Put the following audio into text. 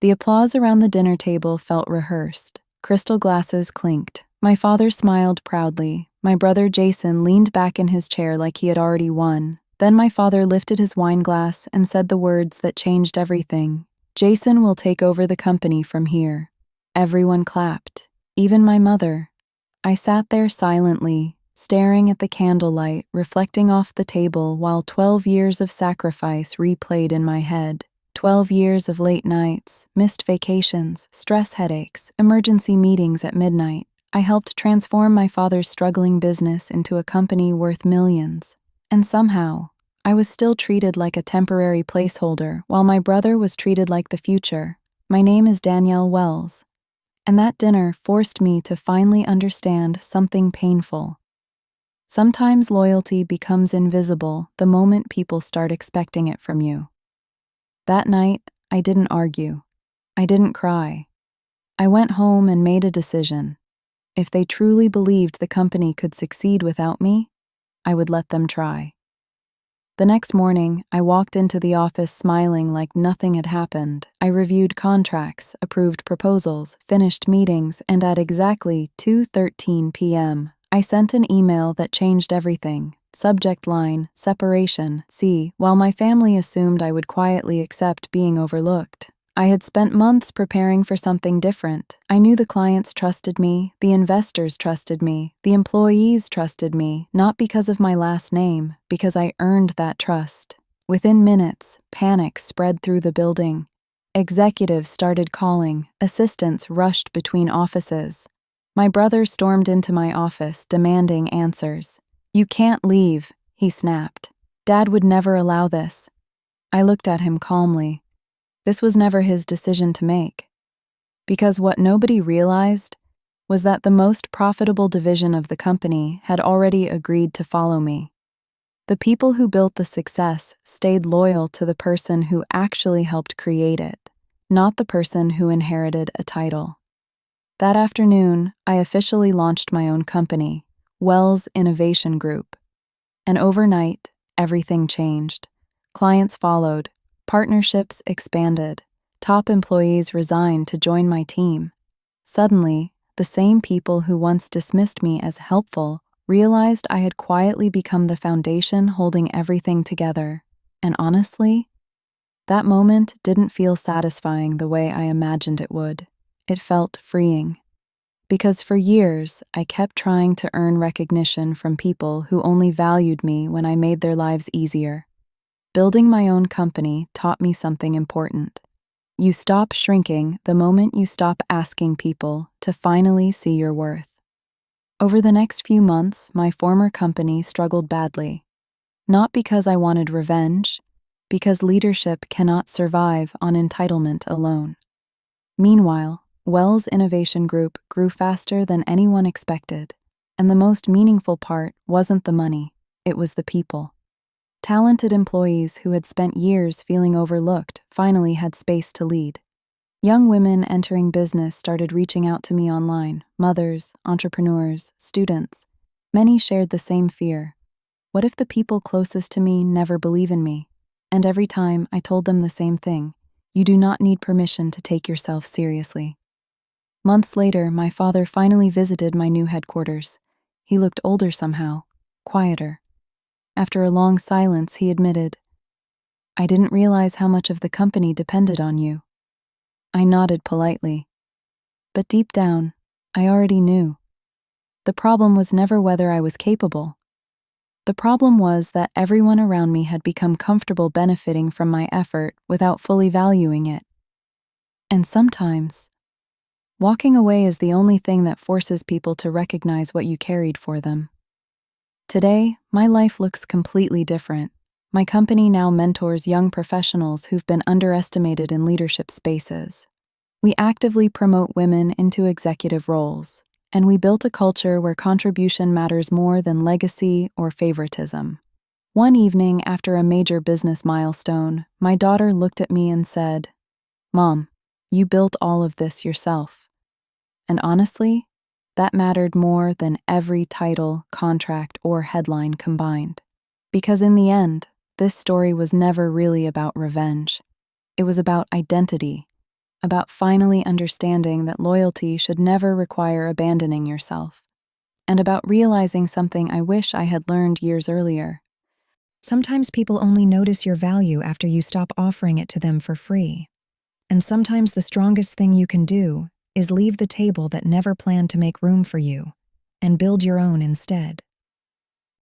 The applause around the dinner table felt rehearsed. Crystal glasses clinked. My father smiled proudly. My brother Jason leaned back in his chair like he had already won. Then my father lifted his wine glass and said the words that changed everything. "Jason will take over the company from here." Everyone clapped, even my mother. I sat there silently, staring at the candlelight reflecting off the table while 12 years of sacrifice replayed in my head. 12 years of late nights, missed vacations, stress headaches, emergency meetings at midnight. I helped transform my father's struggling business into a company worth millions. And somehow, I was still treated like a temporary placeholder while my brother was treated like the future. My name is Danielle Wells. And that dinner forced me to finally understand something painful. Sometimes loyalty becomes invisible the moment people start expecting it from you. That night, I didn't argue. I didn't cry. I went home and made a decision. If they truly believed the company could succeed without me, I would let them try. The next morning, I walked into the office smiling like nothing had happened. I reviewed contracts, approved proposals, finished meetings, and at exactly 2:13 p.m., I sent an email that changed everything. Subject line, separation, see, while my family assumed I would quietly accept being overlooked. I had spent months preparing for something different. I knew the clients trusted me, the investors trusted me, the employees trusted me, not because of my last name, because I earned that trust. Within minutes, panic spread through the building. Executives started calling, assistants rushed between offices. My brother stormed into my office, demanding answers. "You can't leave," he snapped. "Dad would never allow this." I looked at him calmly. This was never his decision to make. Because what nobody realized was that the most profitable division of the company had already agreed to follow me. The people who built the success stayed loyal to the person who actually helped create it, not the person who inherited a title. That afternoon, I officially launched my own company, Wells Innovation Group. And overnight, everything changed. Clients followed. Partnerships expanded. Top employees resigned to join my team. Suddenly, the same people who once dismissed me as helpful realized I had quietly become the foundation holding everything together. And honestly, that moment didn't feel satisfying the way I imagined it would. It felt freeing. Because for years, I kept trying to earn recognition from people who only valued me when I made their lives easier. Building my own company taught me something important. You stop shrinking the moment you stop asking people to finally see your worth. Over the next few months, my former company struggled badly. Not because I wanted revenge, because leadership cannot survive on entitlement alone. Meanwhile, Wells Innovation Group grew faster than anyone expected, and the most meaningful part wasn't the money, it was the people. Talented employees who had spent years feeling overlooked finally had space to lead. Young women entering business started reaching out to me online, mothers, entrepreneurs, students. Many shared the same fear. What if the people closest to me never believe in me? And every time I told them the same thing, you do not need permission to take yourself seriously. Months later, my father finally visited my new headquarters. He looked older somehow, quieter. After a long silence, he admitted, "I didn't realize how much of the company depended on you." I nodded politely. But deep down, I already knew. The problem was never whether I was capable. The problem was that everyone around me had become comfortable benefiting from my effort without fully valuing it. And sometimes, walking away is the only thing that forces people to recognize what you carried for them. Today, my life looks completely different. My company now mentors young professionals who've been underestimated in leadership spaces. We actively promote women into executive roles, and we built a culture where contribution matters more than legacy or favoritism. One evening after a major business milestone, my daughter looked at me and said, "Mom, you built all of this yourself." And honestly, that mattered more than every title, contract, or headline combined. Because in the end, this story was never really about revenge. It was about identity, about finally understanding that loyalty should never require abandoning yourself, and about realizing something I wish I had learned years earlier. Sometimes people only notice your value after you stop offering it to them for free. And sometimes the strongest thing you can do is leave the table that never planned to make room for you and build your own instead.